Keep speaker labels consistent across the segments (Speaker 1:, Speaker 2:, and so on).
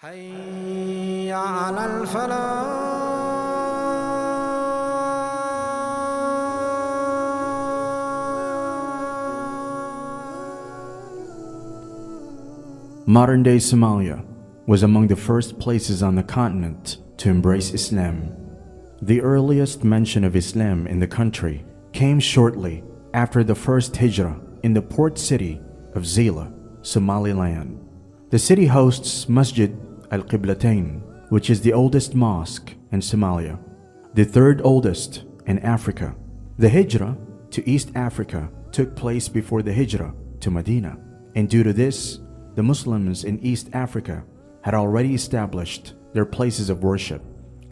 Speaker 1: حي على الفلاح.
Speaker 2: Modern-day Somalia was among the first places on the continent to embrace Islam. The earliest mention of Islam in the country came shortly after the first Hijrah in the port city of Zeila, Somaliland. The city hosts Masjid-Al-Qiblatayn, which is the oldest mosque in Somalia, the third oldest in Africa. The Hijrah to East Africa took place before the Hijrah to Madinah, and due to this, the Muslims in East Africa had already established their places of worship,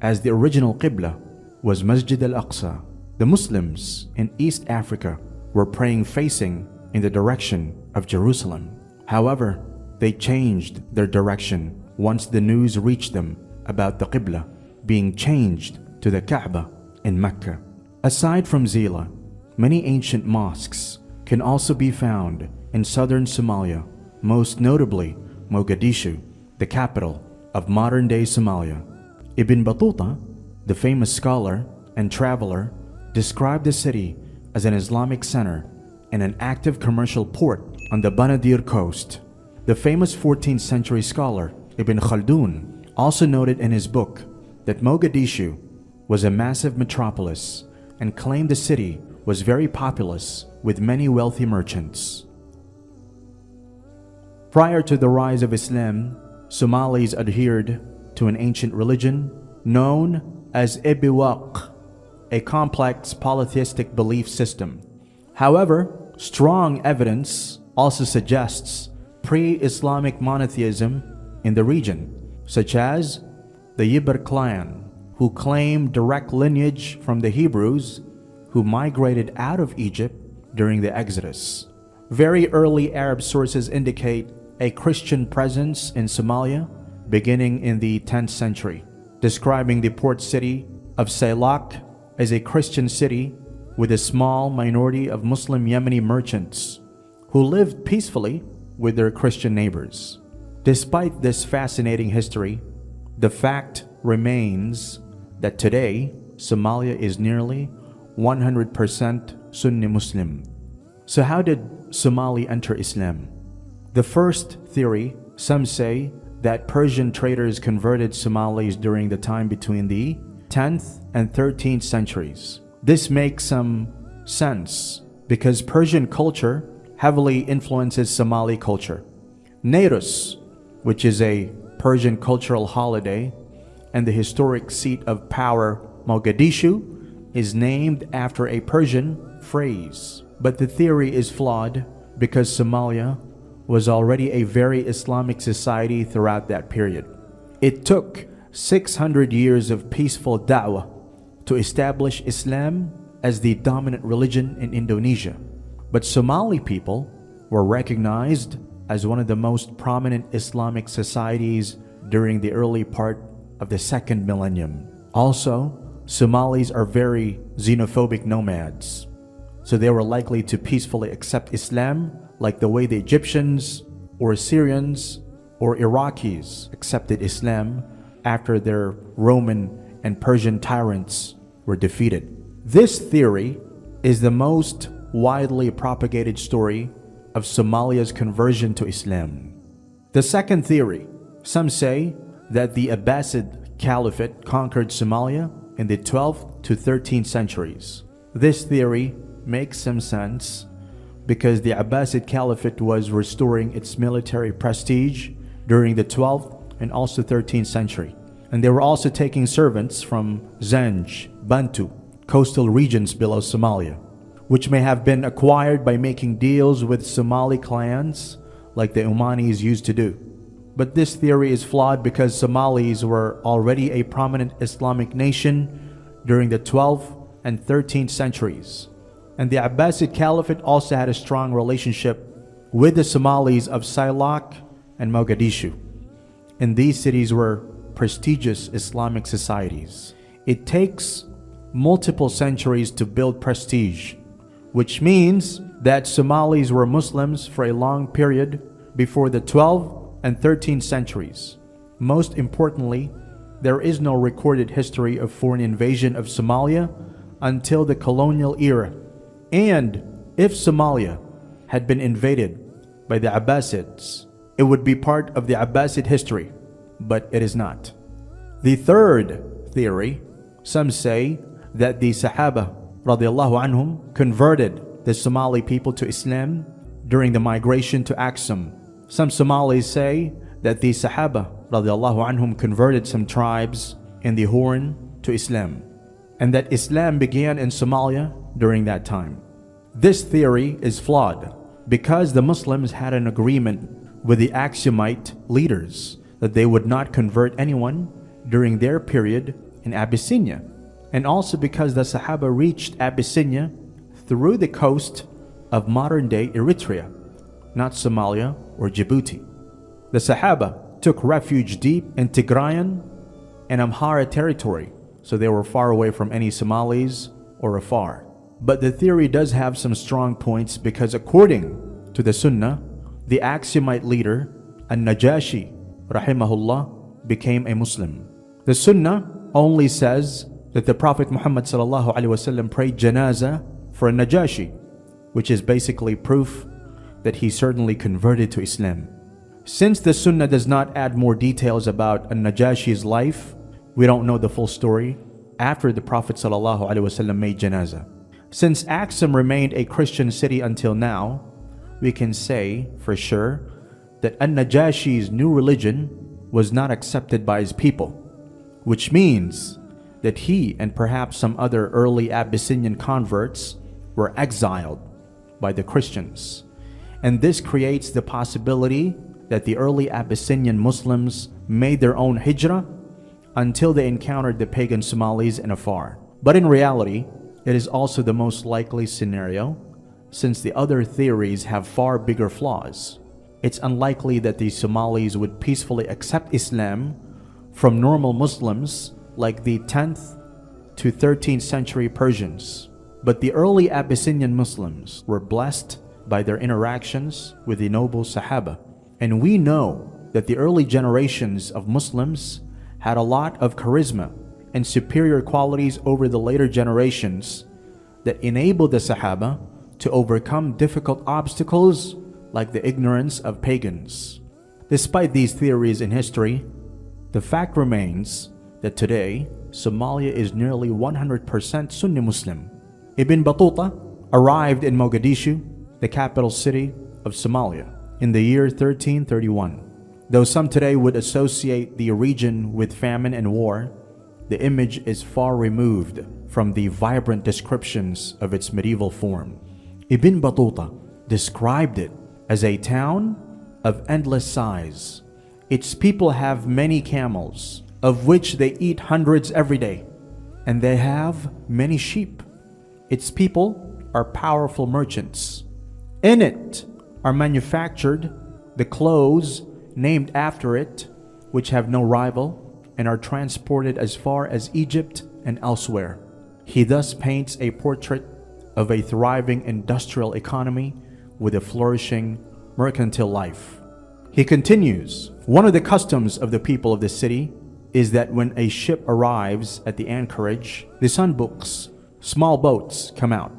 Speaker 2: as the original Qiblah was Masjid-Al-Aqsa. The Muslims in East Africa were praying facing in the direction of Jerusalem. However, they changed their direction once the news reached them about the Qiblah being changed to the Kaaba in Makkah. Aside from Zeila, many ancient mosques can also be found in southern Somalia, most notably Mogadishu, the capital of modern-day Somalia. Ibn Battuta, the famous scholar and traveler, described the city as an Islamic center and an active commercial port on the Banadir coast. The famous 14th century scholar Ibn Khaldun also noted in his book that Mogadishu was a massive metropolis and claimed the city was very populous with many wealthy merchants. Prior to the rise of Islam, Somalis adhered to an ancient religion known as Ibiwaq, a complex polytheistic belief system. However, strong evidence also suggests pre-Islamic monotheism in the region, such as the Yibr clan, who claim direct lineage from the Hebrews who migrated out of Egypt during the Exodus. Very early Arab sources indicate a Christian presence in Somalia beginning in the 10th century, describing the port city of Zeila as a Christian city with a small minority of Muslim Yemeni merchants who lived peacefully with their Christian neighbors. Despite this fascinating history, the fact remains that today Somalia is nearly 100% Sunni Muslim. So how did Somali enter Islam? The first theory, some say that Persian traders converted Somalis during the time between the 10th and 13th centuries. This makes some sense because Persian culture heavily influences Somali culture. Nairus, which is a Persian cultural holiday, and the historic seat of power Mogadishu, is named after a Persian phrase. But the theory is flawed because Somalia was already a very Islamic society throughout that period. It took 600 years of peaceful da'wah to establish Islam as the dominant religion in Indonesia. But Somali people were recognized as one of the most prominent Islamic societies during the early part of the second millennium. Also, Somalis are very xenophobic nomads, so they were likely to peacefully accept Islam like the way the Egyptians or Syrians or Iraqis accepted Islam after their Roman and Persian tyrants were defeated. This theory is the most widely propagated story of Somalia's conversion to Islam. The second theory, some say that the Abbasid Caliphate conquered Somalia in the 12th to 13th centuries. This theory makes some sense because the Abbasid Caliphate was restoring its military prestige during the 12th and also 13th century. And they were also taking servants from Zanj, Bantu, coastal regions below Somalia, which may have been acquired by making deals with Somali clans like the Omanis used to do. But this theory is flawed because Somalis were already a prominent Islamic nation during the 12th and 13th centuries. And the Abbasid Caliphate also had a strong relationship with the Somalis of Zeila and Mogadishu. And these cities were prestigious Islamic societies. It takes multiple centuries to build prestige, which means that Somalis were Muslims for a long period before the 12th and 13th centuries. Most importantly, there is no recorded history of foreign invasion of Somalia until the colonial era. And if Somalia had been invaded by the Abbasids, it would be part of the Abbasid history, but it is not. The third theory, some say that the Sahaba radiallahu anhum converted the Somali people to Islam during the migration to Aksum. Some Somalis say that the Sahaba radiallahu anhum converted some tribes in the Horn to Islam, and that Islam began in Somalia during that time. This theory is flawed because the Muslims had an agreement with the Aksumite leaders that they would not convert anyone during their period in Abyssinia, and also because the Sahaba reached Abyssinia through the coast of modern-day Eritrea, not Somalia or Djibouti. The Sahaba took refuge deep in Tigrayan and Amhara territory, so they were far away from any Somalis or afar. But the theory does have some strong points because according to the Sunnah, the Aksumite leader, An-Najashi, rahimahullah, became a Muslim. The Sunnah only says that the Prophet Muhammad sallallahu alaihi wasallam prayed janazah for An-Najashi, which is basically proof that he certainly converted to Islam. Since the Sunnah does not add more details about An-Najashi's life, we don't know the full story after the Prophet ﷺ made janazah. Since Aksum remained a Christian city until now, we can say for sure that An-Najashi's new religion was not accepted by his people, which means that he and perhaps some other early Abyssinian converts were exiled by the Christians. And this creates the possibility that the early Abyssinian Muslims made their own Hijrah until they encountered the pagan Somalis in afar. But in reality, it is also the most likely scenario, since the other theories have far bigger flaws. It's unlikely that the Somalis would peacefully accept Islam from normal Muslims like the 10th to 13th century Persians. But the early Abyssinian Muslims were blessed by their interactions with the noble Sahaba. And we know that the early generations of Muslims had a lot of charisma and superior qualities over the later generations that enabled the Sahaba to overcome difficult obstacles like the ignorance of pagans. Despite these theories in history, the fact remains that today Somalia is nearly 100% Sunni Muslim. Ibn Battuta arrived in Mogadishu, the capital city of Somalia, in the year 1331. Though some today would associate the region with famine and war, the image is far removed from the vibrant descriptions of its medieval form. Ibn Battuta described it as a town of endless size. Its people have many camels, of which they eat hundreds every day, and they have many sheep. Its people are powerful merchants. In it are manufactured the clothes named after it, which have no rival, and are transported as far as Egypt and elsewhere. He thus paints a portrait of a thriving industrial economy with a flourishing mercantile life. He continues, one of the customs of the people of the city is that when a ship arrives at the anchorage, the sunbuks, small boats, come out.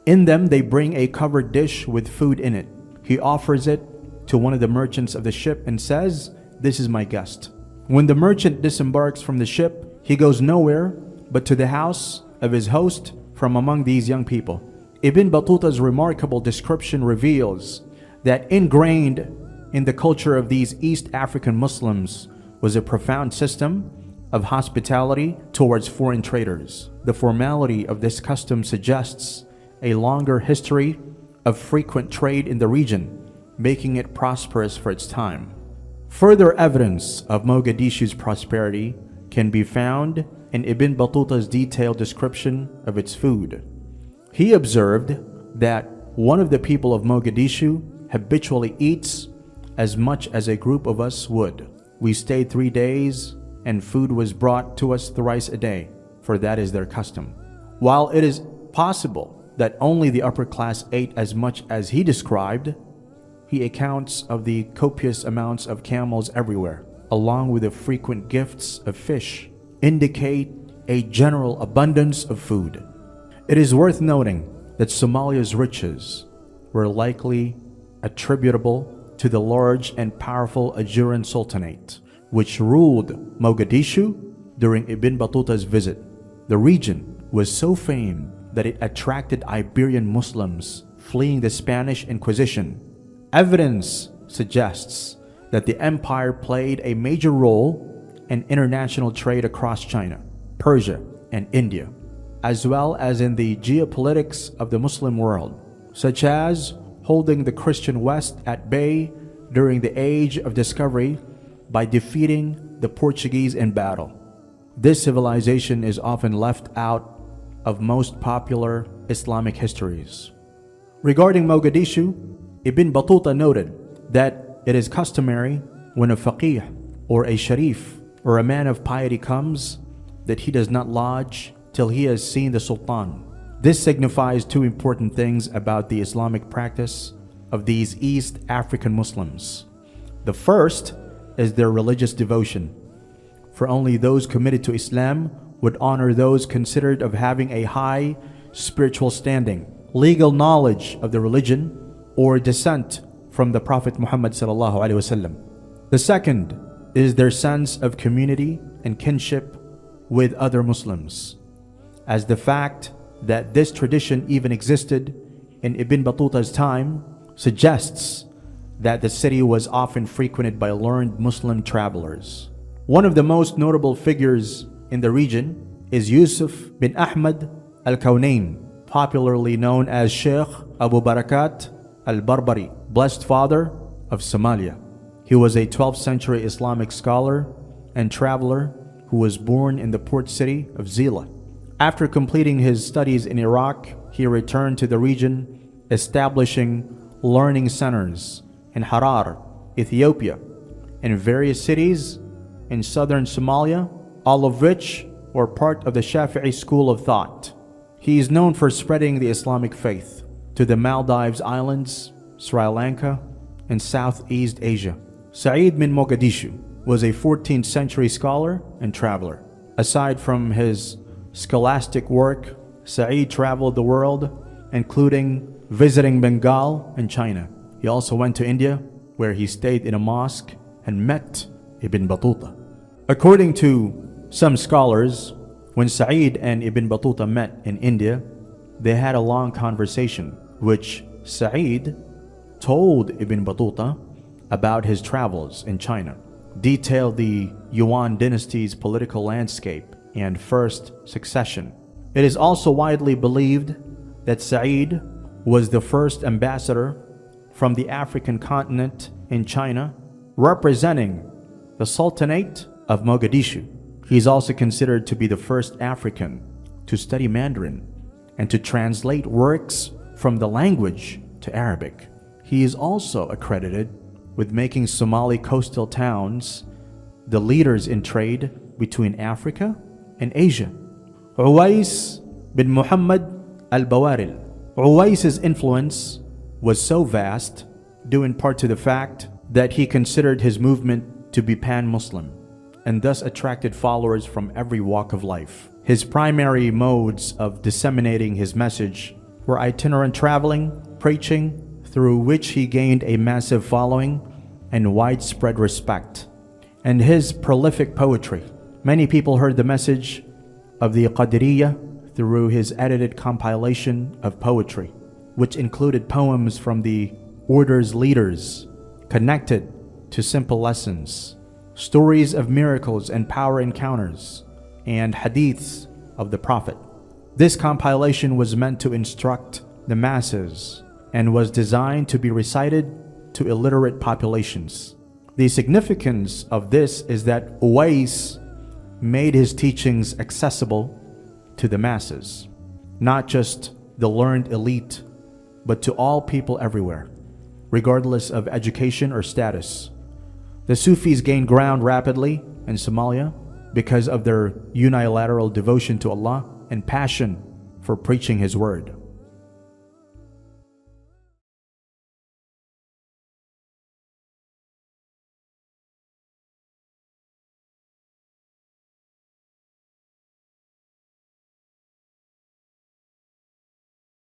Speaker 2: In them they bring a covered dish with food in it. He offers it to one of the merchants of the ship and says, "This is my guest." When the merchant disembarks from the ship, he goes nowhere but to the house of his host from among these young people. Ibn Battuta's remarkable description reveals that ingrained in the culture of these East African Muslims was a profound system of hospitality towards foreign traders. The formality of this custom suggests a longer history of frequent trade in the region, making it prosperous for its time. Further evidence of Mogadishu's prosperity can be found in Ibn Battuta's detailed description of its food. He observed that one of the people of Mogadishu habitually eats as much as a group of us would. We stayed 3 days and food was brought to us thrice a day, for that is their custom. While it is possible that only the upper class ate as much as he described, he accounts of the copious amounts of camels everywhere. along with the frequent gifts of fish, indicate a general abundance of food. It is worth noting that Somalia's riches were likely attributable to the large and powerful Ajuran Sultanate, which ruled Mogadishu during Ibn Battuta's visit. The region was so famed that it attracted Iberian Muslims fleeing the Spanish Inquisition. Evidence suggests that the empire played a major role in international trade across China, Persia, and India, as well as in the geopolitics of the Muslim world, such as holding the Christian West at bay during the Age of Discovery by defeating the Portuguese in battle. This civilization is often left out of most popular Islamic histories. Regarding Mogadishu, Ibn Battuta noted that it is customary when a faqih or a sharif or a man of piety comes that he does not lodge till he has seen the sultan. This signifies two important things about the Islamic practice of these East African Muslims. The first is their religious devotion, for only those committed to Islam would honor those considered of having a high spiritual standing, legal knowledge of the religion, or descent from the Prophet Muhammad sallallahu alaihi wasallam. The second is their sense of community and kinship with other Muslims, as the fact that this tradition even existed in Ibn Battuta's time suggests that the city was often frequented by learned Muslim travelers. One of the most notable figures in the region is Yusuf bin Ahmad al-Kawnayn, popularly known as Sheikh Abu Barakat al-Barbari, blessed father of Somalia. He was a 12th century Islamic scholar and traveler who was born in the port city of Zeila. After completing his studies in Iraq, he returned to the region, establishing learning centers in Harar, Ethiopia, and various cities in southern Somalia, all of which were part of the Shafi'i school of thought. He is known for spreading the Islamic faith to the Maldives Islands, Sri Lanka, and Southeast Asia. Sa'id bin Mogadishu was a 14th century scholar and traveler. Aside from his scholastic work, Sa'id traveled the world, including visiting Bengal and China. He also went to India, where he stayed in a mosque and met Ibn Battuta. According to some scholars, when Sa'id and Ibn Battuta met in India, they had a long conversation, which Sa'id told Ibn Battuta about his travels in China, detailed the Yuan dynasty's political landscape and first succession. It is also widely believed that Sa'id was the first ambassador from the African continent in China, representing the Sultanate of Mogadishu. He is also considered to be the first African to study Mandarin and to translate works from the language to Arabic. He is also accredited with making Somali coastal towns the leaders in trade between Africa and Asia. Uwais bin Muhammad al-Bawaril. Uwais's influence was so vast, due in part to the fact that he considered his movement to be pan-Muslim, and thus attracted followers from every walk of life. His primary modes of disseminating his message were itinerant traveling, preaching, through which he gained a massive following and widespread respect, and his prolific poetry. Many people heard the message of the Qadiriyya through his edited compilation of poetry, which included poems from the order's leaders connected to simple lessons, stories of miracles and power encounters, and hadiths of the Prophet. This compilation was meant to instruct the masses and was designed to be recited to illiterate populations. The significance of this is that Uwais made his teachings accessible to the masses, not just the learned elite, but to all people everywhere, regardless of education or status. The Sufis gained ground rapidly in Somalia because of their unilateral devotion to Allah and passion for preaching His word.